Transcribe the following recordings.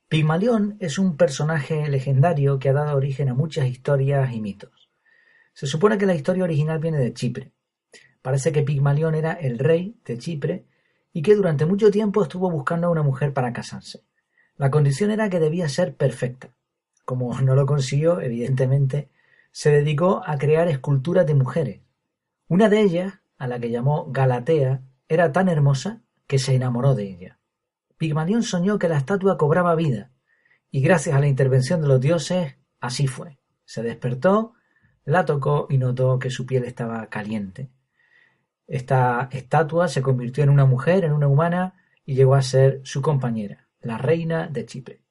Pigmalión es un personaje legendario que ha dado origen a muchas historias y mitos. Se supone que la historia original viene de Chipre. Parece que Pigmalión era el rey de Chipre y que durante mucho tiempo estuvo buscando a una mujer para casarse. La condición era que debía ser perfecta. Como no lo consiguió, evidentemente, se dedicó a crear esculturas de mujeres. Una de ellas, a la que llamó Galatea, era tan hermosa que se enamoró de ella. Pigmalión soñó que la estatua cobraba vida, y gracias a la intervención de los dioses, así fue. Se despertó, la tocó y notó que su piel estaba caliente. Esta estatua se convirtió en una mujer, en una humana, y llegó a ser su compañera, la reina de Chipre.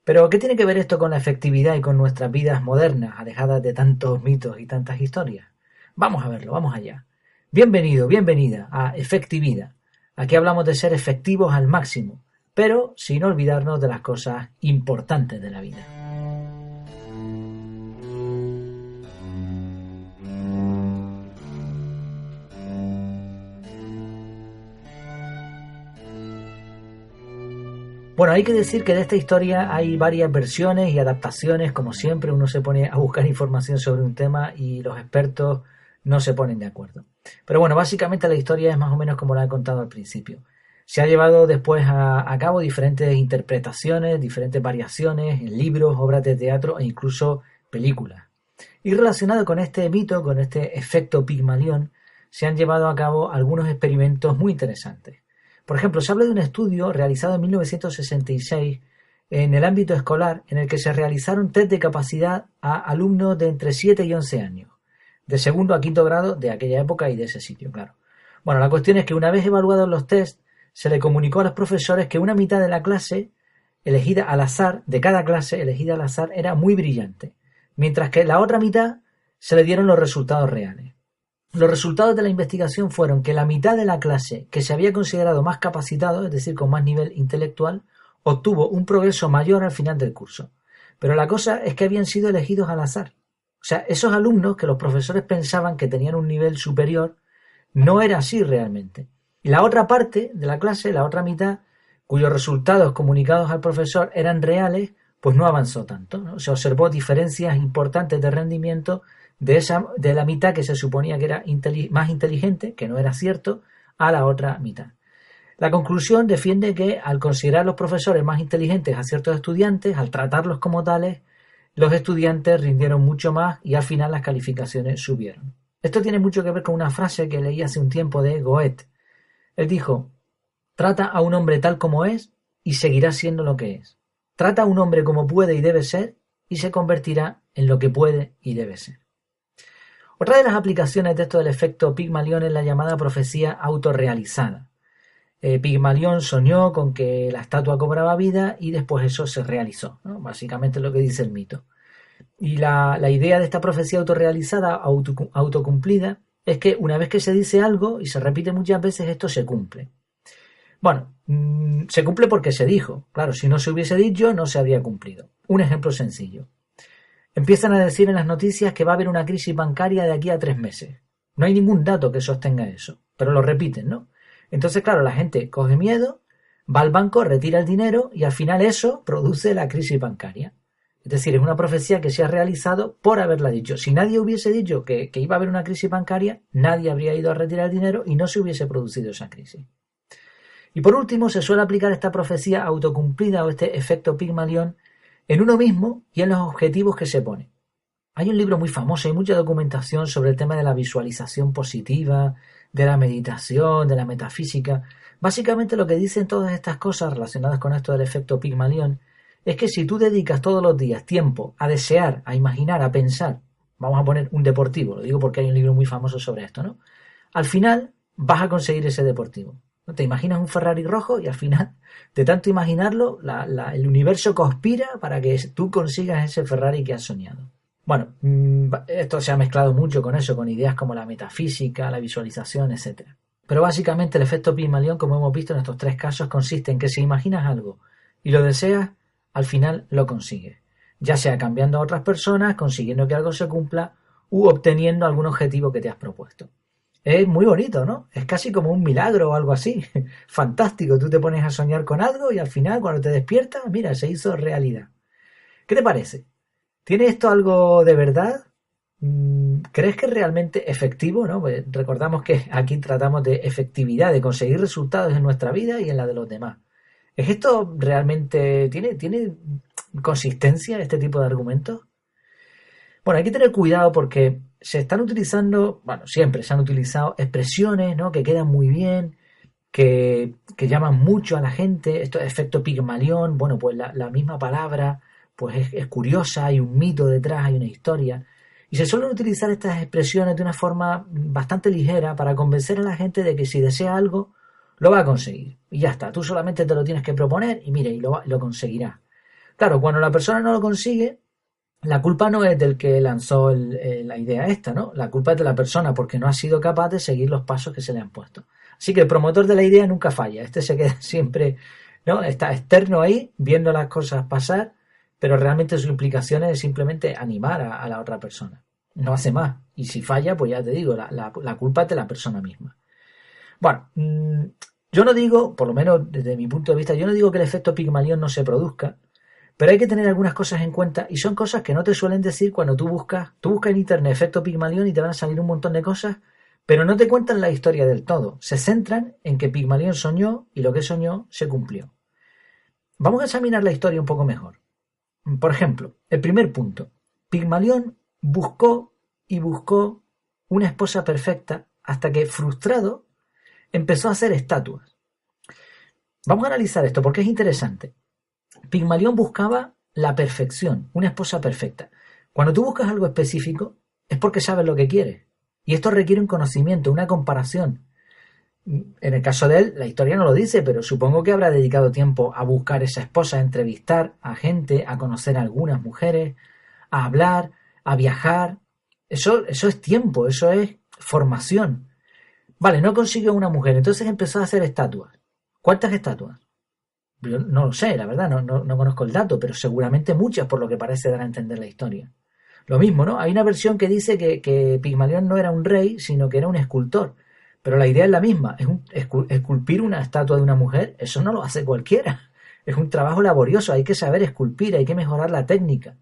Pero, ¿qué tiene que ver esto con la efectividad y con nuestras vidas modernas, alejadas de tantos mitos y tantas historias? Vamos a verlo, vamos allá. Bienvenido, bienvenida a Efectividad. Aquí hablamos de ser efectivos al máximo, pero sin olvidarnos de las cosas importantes de la vida. Bueno, hay que decir que de esta historia hay varias versiones y adaptaciones. Como siempre, uno se pone a buscar información sobre un tema y los expertos no se ponen de acuerdo. Pero bueno, básicamente la historia es más o menos como la he contado al principio. Se ha llevado después a cabo diferentes interpretaciones, diferentes variaciones en libros, obras de teatro e incluso películas. Y relacionado con este mito, con este efecto Pigmalión, se han llevado a cabo algunos experimentos muy interesantes. Por ejemplo, se habla de un estudio realizado en 1966 en el ámbito escolar en el que se realizaron test de capacidad a alumnos de entre 7 y 11 años, de segundo a quinto grado de aquella época y de ese sitio, claro. Bueno, la cuestión es que una vez evaluados los tests, se le comunicó a los profesores que una mitad de la clase, elegida al azar, de cada clase elegida al azar, era muy brillante, mientras que la otra mitad se le dieron los resultados reales. Los resultados de la investigación fueron que la mitad de la clase que se había considerado más capacitado, es decir, con más nivel intelectual, obtuvo un progreso mayor al final del curso. Pero la cosa es que habían sido elegidos al azar. O sea, esos alumnos que los profesores pensaban que tenían un nivel superior, no era así realmente. Y la otra parte de la clase, la otra mitad, cuyos resultados comunicados al profesor eran reales, pues no avanzó tanto, ¿no? Se observó diferencias importantes de rendimiento de la mitad que se suponía que era más inteligente, que no era cierto, a la otra mitad. La conclusión defiende que al considerar a los profesores más inteligentes a ciertos estudiantes, al tratarlos como tales, los estudiantes rindieron mucho más y al final las calificaciones subieron. Esto tiene mucho que ver con una frase que leí hace un tiempo de Goethe. Él dijo: trata a un hombre tal como es y seguirá siendo lo que es. Trata a un hombre como puede y debe ser y se convertirá en lo que puede y debe ser. Otra de las aplicaciones de esto del efecto Pigmalión es la llamada profecía autorrealizada. Pigmalión soñó con que la estatua cobraba vida y después eso se realizó, ¿no? Básicamente lo que dice el mito. Y la idea de esta profecía autorrealizada, autocumplida, es que una vez que se dice algo y se repite muchas veces, esto se cumple. Bueno, se cumple porque se dijo. Claro, si no se hubiese dicho, no se habría cumplido. Un ejemplo sencillo. Empiezan a decir en las noticias que va a haber una crisis bancaria de aquí a 3 meses. No hay ningún dato que sostenga eso, pero lo repiten, ¿no? Entonces, claro, la gente coge miedo, va al banco, retira el dinero y al final eso produce la crisis bancaria. Es decir, es una profecía que se ha realizado por haberla dicho. Si nadie hubiese dicho que iba a haber una crisis bancaria, nadie habría ido a retirar el dinero y no se hubiese producido esa crisis. Y por último, se suele aplicar esta profecía autocumplida o este efecto Pigmalión en uno mismo y en los objetivos que se pone. Hay un libro muy famoso, hay mucha documentación sobre el tema de la visualización positiva, de la meditación, de la metafísica. Básicamente lo que dicen todas estas cosas relacionadas con esto del efecto Pigmalión es que si tú dedicas todos los días tiempo a desear, a imaginar, a pensar, vamos a poner un deportivo, lo digo porque hay un libro muy famoso sobre esto, ¿no? Al final vas a conseguir ese deportivo. Te imaginas un Ferrari rojo y al final, de tanto imaginarlo, el universo conspira para que tú consigas ese Ferrari que has soñado. Bueno, esto se ha mezclado mucho con eso, con ideas como la metafísica, la visualización, etc. Pero básicamente el efecto Pigmalión, como hemos visto en estos 3 casos, consiste en que si imaginas algo y lo deseas, al final lo consigues. Ya sea cambiando a otras personas, consiguiendo que algo se cumpla u obteniendo algún objetivo que te has propuesto. Es muy bonito, ¿no? Es casi como un milagro o algo así. Fantástico, tú te pones a soñar con algo y al final cuando te despiertas, mira, se hizo realidad. ¿Qué te parece? ¿Tiene esto algo de verdad? ¿Crees que es realmente efectivo? ¿No? Pues recordamos que aquí tratamos de efectividad, de conseguir resultados en nuestra vida y en la de los demás. ¿Es esto realmente, tiene consistencia este tipo de argumentos? Bueno, hay que tener cuidado porque se están utilizando, bueno, siempre se han utilizado expresiones, ¿no? Que quedan muy bien, que llaman mucho a la gente. Esto es efecto Pigmalión, bueno, pues la misma palabra pues es curiosa, hay un mito detrás, hay una historia. Y se suelen utilizar estas expresiones de una forma bastante ligera para convencer a la gente de que si desea algo, lo va a conseguir. Y ya está, tú solamente te lo tienes que proponer y mire, y lo conseguirás. Claro, cuando la persona no lo consigue, la culpa no es del que lanzó la idea esta, ¿no? La culpa es de la persona porque no ha sido capaz de seguir los pasos que se le han puesto. Así que el promotor de la idea nunca falla. Este se queda siempre, ¿no? Está externo ahí, viendo las cosas pasar, pero realmente su implicación es simplemente animar a la otra persona. No hace más. Y si falla, pues ya te digo, la culpa es de la persona misma. Bueno, yo no digo, por lo menos desde mi punto de vista, yo no digo que el efecto Pigmalión no se produzca, pero hay que tener algunas cosas en cuenta y son cosas que no te suelen decir cuando tú buscas en internet efecto Pigmalión y te van a salir un montón de cosas, pero no te cuentan la historia del todo. Se centran en que Pigmalión soñó y lo que soñó se cumplió. Vamos a examinar la historia un poco mejor. Por ejemplo, el primer punto. Pigmalión buscó y buscó una esposa perfecta hasta que, frustrado, empezó a hacer estatuas. Vamos a analizar esto porque es interesante. Pigmalión buscaba la perfección, una esposa perfecta. Cuando tú buscas algo específico, es porque sabes lo que quieres. Y esto requiere un conocimiento, una comparación. En el caso de él, la historia no lo dice, pero supongo que habrá dedicado tiempo a buscar esa esposa, a entrevistar a gente, a conocer a algunas mujeres, a hablar, a viajar. Eso es tiempo, eso es formación. Vale, no consiguió una mujer, entonces empezó a hacer estatuas. ¿Cuántas estatuas? Yo no lo sé, la verdad, no conozco el dato, pero seguramente muchas, por lo que parece dar a entender la historia. Lo mismo, ¿no? Hay una versión que dice que Pigmalión no era un rey, sino que era un escultor. Pero la idea es la misma, esculpir una estatua de una mujer, eso no lo hace cualquiera. Es un trabajo laborioso, hay que saber esculpir, hay que mejorar la técnica.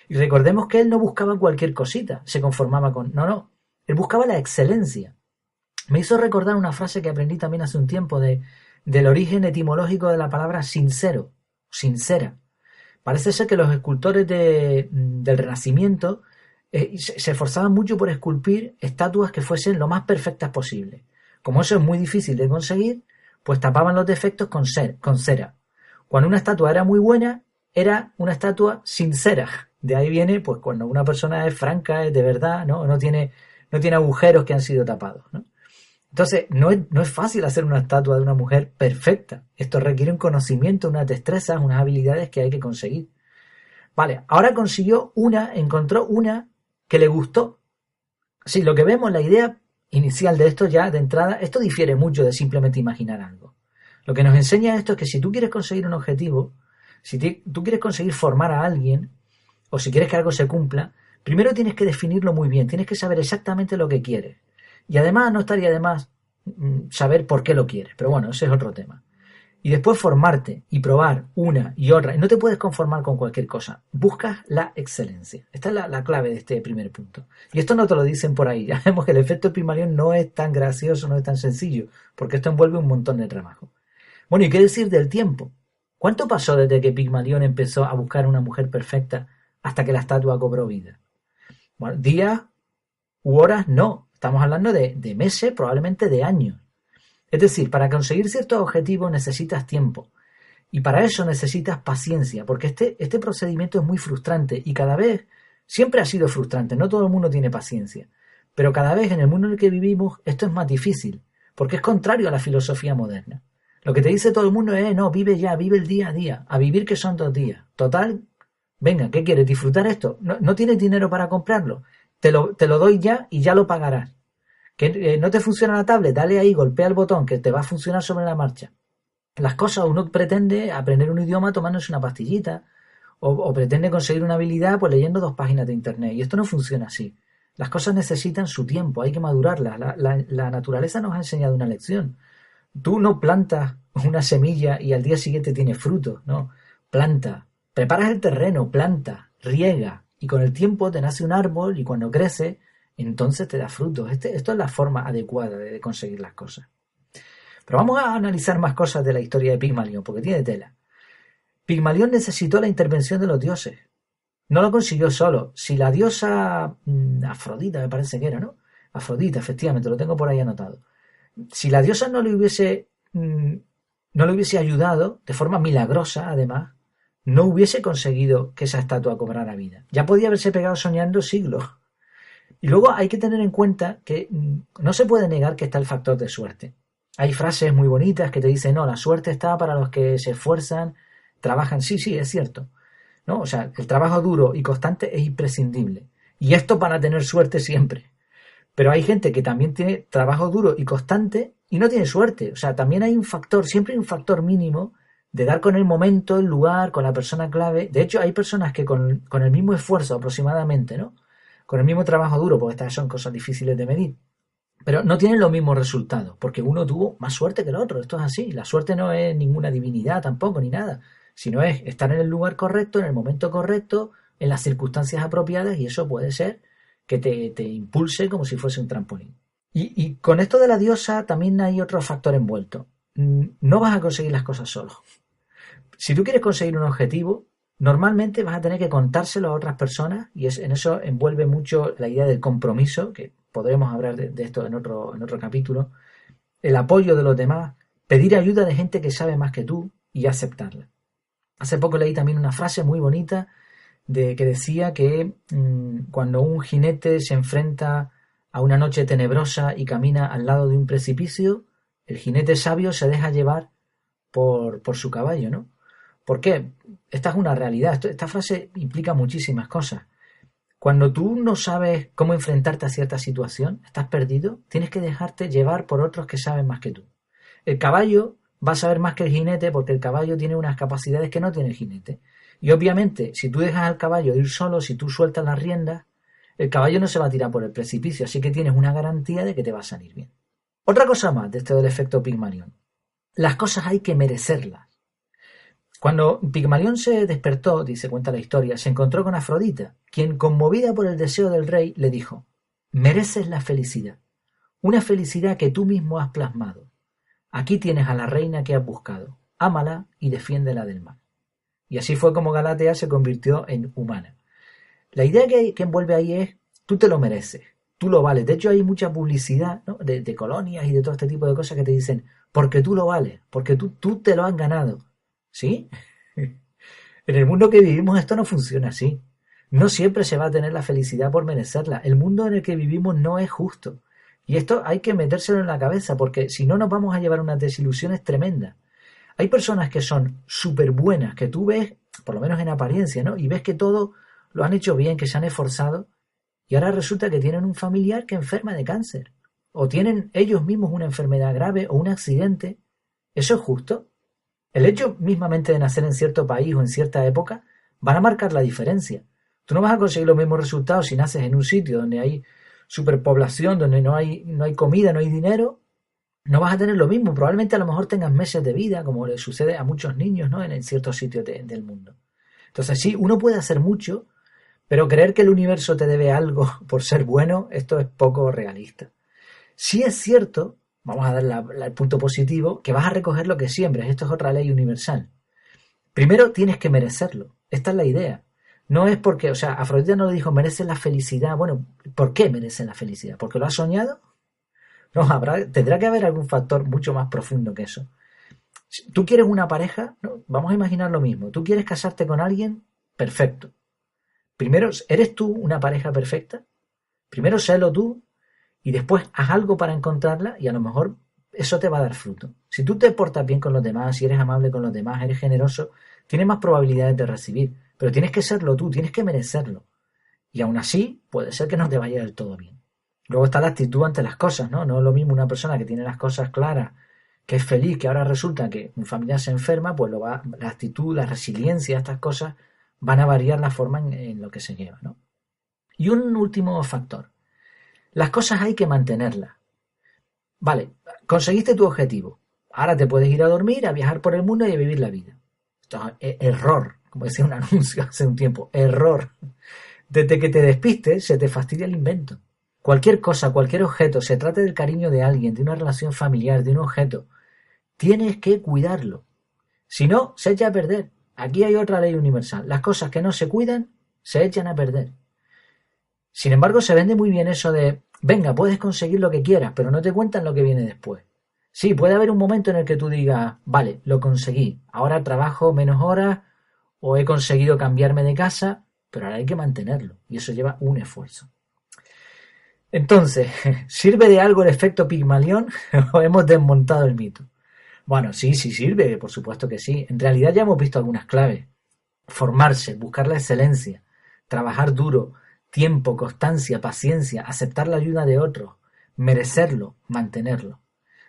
Y recordemos que él no buscaba cualquier cosita, se conformaba con... No, él buscaba la excelencia. Me hizo recordar una frase que aprendí también hace un tiempo del origen etimológico de la palabra sincero, sincera. Parece ser que los escultores del Renacimiento se esforzaban mucho por esculpir estatuas que fuesen lo más perfectas posible. Como eso es muy difícil de conseguir, pues tapaban los defectos con cera. Cuando una estatua era muy buena, era una estatua sincera. De ahí viene, pues cuando una persona es franca, es de verdad, no tiene agujeros que han sido tapados, ¿no? Entonces, no es fácil hacer una estatua de una mujer perfecta. Esto requiere un conocimiento, unas destrezas, unas habilidades que hay que conseguir. Vale, ahora encontró una que le gustó. Sí, lo que vemos, la idea inicial de esto ya de entrada, esto difiere mucho de simplemente imaginar algo. Lo que nos enseña esto es que si tú quieres conseguir un objetivo, si tú quieres conseguir formar a alguien, o si quieres que algo se cumpla, primero tienes que definirlo muy bien, tienes que saber exactamente lo que quieres. Y además no estaría de más saber por qué lo quieres, pero bueno, ese es otro tema. Y después formarte y probar una y otra. Y no te puedes conformar con cualquier cosa. Buscas la excelencia. Esta es la clave de este primer punto. Y esto no te lo dicen por ahí. Ya vemos que el efecto Pigmalión no es tan gracioso, no es tan sencillo, porque esto envuelve un montón de trabajo. Bueno, ¿y qué decir del tiempo? ¿Cuánto pasó desde que Pigmalión empezó a buscar una mujer perfecta hasta que la estatua cobró vida? Bueno, días u horas no. Estamos hablando de meses, probablemente de años. Es decir, para conseguir ciertos objetivos necesitas tiempo. Y para eso necesitas paciencia, porque este procedimiento es muy frustrante y cada vez, siempre ha sido frustrante, no todo el mundo tiene paciencia. Pero cada vez en el mundo en el que vivimos esto es más difícil, porque es contrario a la filosofía moderna. Lo que te dice todo el mundo es, no, vive ya, vive el día a día, a vivir que son 2 días. Total, venga, ¿qué quieres? ¿Disfrutar esto? ¿No tienes dinero para comprarlo? Te lo doy ya y ya lo pagarás. ¿Que no te funciona la tablet? Dale ahí, golpea el botón, que te va a funcionar sobre la marcha. Las cosas, uno pretende aprender un idioma tomándose una pastillita o pretende conseguir una habilidad pues leyendo 2 páginas de internet y esto no funciona así. Las cosas necesitan su tiempo, hay que madurarlas. La naturaleza nos ha enseñado una lección. Tú no plantas una semilla y al día siguiente tiene fruto, no. Planta, preparas el terreno, planta, riega y con el tiempo te nace un árbol y cuando crece, entonces te da frutos. Esto es la forma adecuada de conseguir las cosas. Pero vamos a analizar más cosas de la historia de Pigmalión, porque tiene tela. Pigmalión necesitó la intervención de los dioses. No lo consiguió solo. Si la diosa Afrodita, me parece que era, ¿no? Afrodita, efectivamente, lo tengo por ahí anotado. Si la diosa no le hubiese ayudado, de forma milagrosa, además, no hubiese conseguido que esa estatua cobrara vida. Ya podía haberse pegado soñando siglos. Y luego hay que tener en cuenta que no se puede negar que está el factor de suerte. Hay frases muy bonitas que te dicen, no, la suerte está para los que se esfuerzan, trabajan. Sí, sí, es cierto, ¿no? O sea, el trabajo duro y constante es imprescindible. Y esto para tener suerte siempre. Pero hay gente que también tiene trabajo duro y constante y no tiene suerte. O sea, también hay un factor, siempre hay un factor mínimo de dar con el momento, el lugar, con la persona clave. De hecho, hay personas que con el mismo esfuerzo aproximadamente, ¿no? Con el mismo trabajo duro, porque estas son cosas difíciles de medir, pero no tienen los mismos resultados, porque uno tuvo más suerte que el otro. Esto es así. La suerte no es ninguna divinidad tampoco, ni nada, sino es estar en el lugar correcto, en el momento correcto, en las circunstancias apropiadas, y eso puede ser que te impulse como si fuese un trampolín. Y con esto de la diosa también hay otro factor envuelto. No vas a conseguir las cosas solo. Si tú quieres conseguir un objetivo, normalmente vas a tener que contárselo a otras personas y en eso envuelve mucho la idea del compromiso, que podremos hablar de esto en otro capítulo, el apoyo de los demás, pedir ayuda de gente que sabe más que tú y aceptarla. Hace poco leí también una frase muy bonita que decía que cuando un jinete se enfrenta a una noche tenebrosa y camina al lado de un precipicio, el jinete sabio se deja llevar por su caballo, ¿no? ¿Por qué? Esta es una realidad. Esta frase implica muchísimas cosas. Cuando tú no sabes cómo enfrentarte a cierta situación, estás perdido, tienes que dejarte llevar por otros que saben más que tú. El caballo va a saber más que el jinete porque el caballo tiene unas capacidades que no tiene el jinete. Y obviamente, si tú dejas al caballo ir solo, si tú sueltas las riendas, el caballo no se va a tirar por el precipicio, así que tienes una garantía de que te va a salir bien. Otra cosa más de esto del efecto Pigmalión. Las cosas hay que merecerlas. Cuando Pigmalión se despertó, dice, cuenta la historia, se encontró con Afrodita, quien, conmovida por el deseo del rey, le dijo: mereces la felicidad, una felicidad que tú mismo has plasmado. Aquí tienes a la reina que has buscado, ámala y defiéndela del mal. Y así fue como Galatea se convirtió en humana. La idea que envuelve ahí es, tú te lo mereces, tú lo vales. De hecho, hay mucha publicidad, ¿no? de colonias y de todo este tipo de cosas que te dicen, porque tú lo vales, porque tú te lo has ganado. ¿Sí? En el mundo que vivimos esto no funciona así. No siempre se va a tener la felicidad por merecerla. El mundo en el que vivimos no es justo. Y esto hay que metérselo en la cabeza, porque si no nos vamos a llevar unas desilusiones tremendas. Hay personas que son súper buenas, que tú ves, por lo menos en apariencia, ¿no? Y ves que todo lo han hecho bien, que se han esforzado, y ahora resulta que tienen un familiar que enferma de cáncer. O tienen ellos mismos una enfermedad grave o un accidente. ¿Eso es justo? El hecho mismamente de nacer en cierto país o en cierta época van a marcar la diferencia. Tú no vas a conseguir los mismos resultados si naces en un sitio donde hay superpoblación, donde no hay comida, no hay dinero. No vas a tener lo mismo. Probablemente a lo mejor tengas meses de vida, como le sucede a muchos niños, ¿no? En ciertos sitios del mundo. Entonces sí, uno puede hacer mucho, pero creer que el universo te debe algo por ser bueno, esto es poco realista. Sí es cierto, vamos a dar el punto positivo, que vas a recoger lo que siembres. Esto es otra ley universal. Primero tienes que merecerlo. Esta es la idea. No es porque, o sea, Afrodita no le dijo, mereces la felicidad. Bueno, ¿por qué mereces la felicidad? ¿Porque lo has soñado? No, tendrá que haber algún factor mucho más profundo que eso. Si tú quieres una pareja, ¿no? Vamos a imaginar lo mismo. Tú quieres casarte con alguien, perfecto. Primero, ¿eres tú una pareja perfecta? Primero sélo tú y después haz algo para encontrarla y a lo mejor eso te va a dar fruto. Si tú te portas bien con los demás, si eres amable con los demás, eres generoso, tienes más probabilidades de recibir. Pero tienes que serlo tú, tienes que merecerlo. Y aún así, puede ser que no te vaya del todo bien. Luego está la actitud ante las cosas, ¿no? No es lo mismo una persona que tiene las cosas claras, que es feliz, que ahora resulta que un familiar se enferma, pues la actitud, la resiliencia, estas cosas van a variar la forma en lo que se lleva, ¿no? Y un último factor. Las cosas hay que mantenerlas. Vale, conseguiste tu objetivo. Ahora te puedes ir a dormir, a viajar por el mundo y a vivir la vida. Esto es error, como decía un anuncio hace un tiempo, error. Desde que te despistes se te fastidia el invento. Cualquier cosa, cualquier objeto, se trate del cariño de alguien, de una relación familiar, de un objeto, tienes que cuidarlo. Si no, se echa a perder. Aquí hay otra ley universal. Las cosas que no se cuidan, se echan a perder. Sin embargo, se vende muy bien eso de, venga, puedes conseguir lo que quieras, pero no te cuentan lo que viene después. Sí, puede haber un momento en el que tú digas, vale, lo conseguí, ahora trabajo menos horas o he conseguido cambiarme de casa, pero ahora hay que mantenerlo y eso lleva un esfuerzo. Entonces, ¿sirve de algo el efecto Pigmalión o hemos desmontado el mito? Bueno, sí sirve, por supuesto que sí. En realidad ya hemos visto algunas claves. Formarse, buscar la excelencia, trabajar duro, tiempo, constancia, paciencia, aceptar la ayuda de otros, merecerlo, mantenerlo.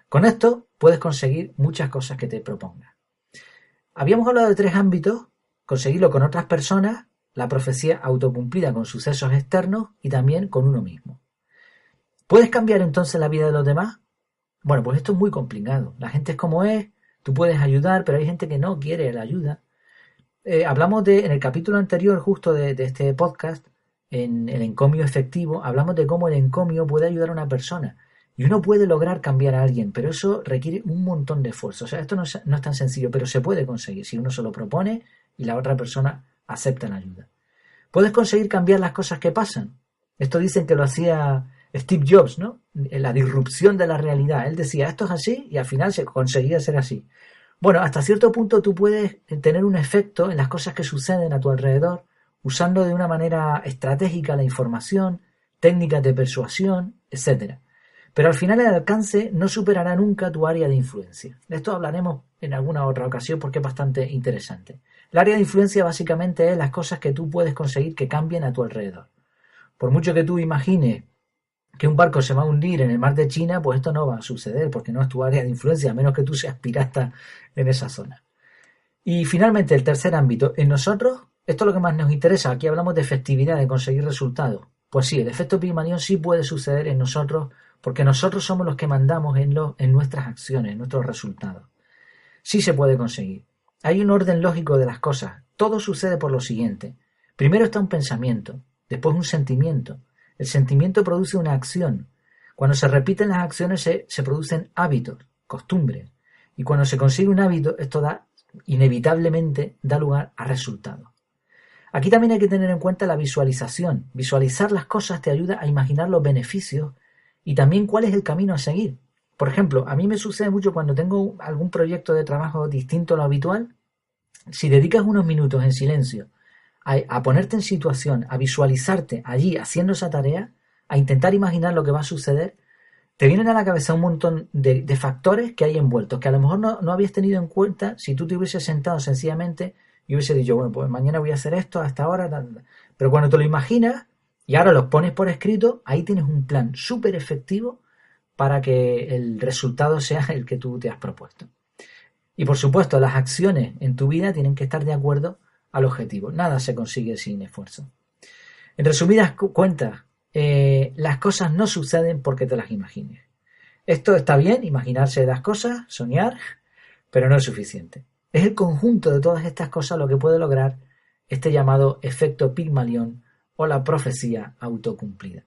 Con esto puedes conseguir muchas cosas que te propongas. Habíamos hablado de 3 ámbitos: conseguirlo con otras personas, la profecía autocumplida con sucesos externos y también con uno mismo. ¿Puedes cambiar entonces la vida de los demás? Bueno, pues esto es muy complicado. La gente es como es, tú puedes ayudar, pero hay gente que no quiere la ayuda. Hablamos en el capítulo anterior justo de este podcast, en el encomio efectivo, hablamos de cómo el encomio puede ayudar a una persona. Y uno puede lograr cambiar a alguien, pero eso requiere un montón de esfuerzo. O sea, esto no es tan sencillo, pero se puede conseguir si uno se lo propone y la otra persona acepta la ayuda. ¿Puedes conseguir cambiar las cosas que pasan? Esto dicen que lo hacía Steve Jobs, ¿no? La disrupción de la realidad. Él decía, esto es así, y al final se conseguía ser así. Bueno, hasta cierto punto tú puedes tener un efecto en las cosas que suceden a tu alrededor, usando de una manera estratégica la información, técnicas de persuasión, etc. Pero al final el alcance no superará nunca tu área de influencia. De esto hablaremos en alguna otra ocasión porque es bastante interesante. El área de influencia básicamente es las cosas que tú puedes conseguir que cambien a tu alrededor. Por mucho que tú imagines que un barco se va a hundir en el mar de China, pues esto no va a suceder porque no es tu área de influencia, a menos que tú seas pirata en esa zona. Y finalmente, el tercer ámbito, en nosotros, esto es lo que más nos interesa. Aquí hablamos de efectividad, de conseguir resultados. Pues sí, el efecto Pigmalión sí puede suceder en nosotros porque nosotros somos los que mandamos en nuestras acciones, en nuestros resultados. Sí se puede conseguir. Hay un orden lógico de las cosas. Todo sucede por lo siguiente. Primero está un pensamiento, después un sentimiento. El sentimiento produce una acción. Cuando se repiten las acciones se producen hábitos, costumbres. Y cuando se consigue un hábito, esto inevitablemente da lugar a resultados. Aquí también hay que tener en cuenta la visualización. Visualizar las cosas te ayuda a imaginar los beneficios y también cuál es el camino a seguir. Por ejemplo, a mí me sucede mucho cuando tengo algún proyecto de trabajo distinto a lo habitual. Si dedicas unos minutos en silencio a ponerte en situación, a visualizarte allí haciendo esa tarea, a intentar imaginar lo que va a suceder, te vienen a la cabeza un montón de factores que hay envueltos, que a lo mejor no habías tenido en cuenta si tú te hubieses sentado sencillamente y hubiese dicho, bueno, pues mañana voy a hacer esto hasta ahora, pero cuando te lo imaginas y ahora los pones por escrito, ahí tienes un plan súper efectivo para que el resultado sea el que tú te has propuesto. Y por supuesto, las acciones en tu vida tienen que estar de acuerdo al objetivo. Nada se consigue sin esfuerzo. En resumidas cuentas, las cosas no suceden porque te las imagines. Esto está bien, imaginarse las cosas, soñar, pero no es suficiente. Es el conjunto de todas estas cosas lo que puede lograr este llamado efecto Pigmalión o la profecía autocumplida.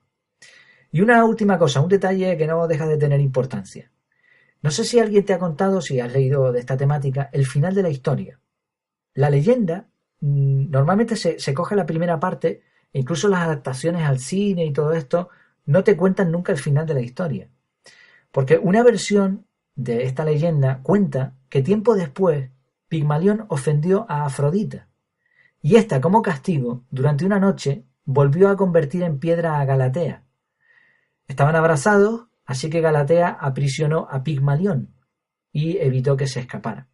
Y una última cosa, un detalle que no deja de tener importancia. No sé si alguien te ha contado, si has leído de esta temática, el final de la historia. La leyenda normalmente se coge la primera parte, e incluso las adaptaciones al cine y todo esto no te cuentan nunca el final de la historia. Porque una versión de esta leyenda cuenta que tiempo después Pigmalión ofendió a Afrodita y ésta, como castigo, durante una noche volvió a convertir en piedra a Galatea. Estaban abrazados, así que Galatea aprisionó a Pigmalión y evitó que se escapara.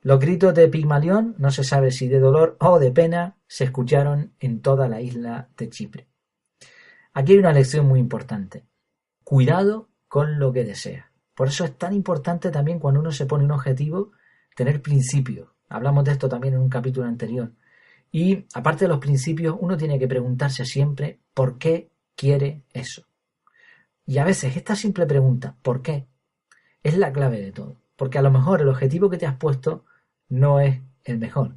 Los gritos de Pigmalión, no se sabe si de dolor o de pena, se escucharon en toda la isla de Chipre. Aquí hay una lección muy importante. Cuidado con lo que deseas. Por eso es tan importante también cuando uno se pone un objetivo, tener principios. Hablamos de esto también en un capítulo anterior. Y aparte de los principios, uno tiene que preguntarse siempre por qué quiere eso. Y a veces esta simple pregunta, ¿por qué?, es la clave de todo. Porque a lo mejor el objetivo que te has puesto no es el mejor.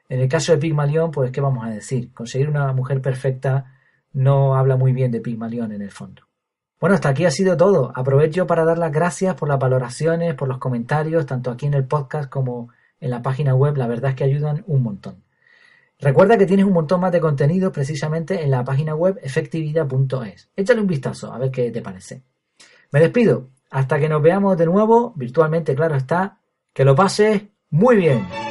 En el caso de Pygmalión, pues ¿qué vamos a decir? Conseguir una mujer perfecta no habla muy bien de Pygmalión en el fondo. Bueno, hasta aquí ha sido todo. Aprovecho para dar las gracias por las valoraciones, por los comentarios, tanto aquí en el podcast como en la página web. La verdad es que ayudan un montón. Recuerda que tienes un montón más de contenido precisamente en la página web efectividad.es. Échale un vistazo a ver qué te parece. Me despido. Hasta que nos veamos de nuevo, virtualmente, claro está. Que lo pases muy bien.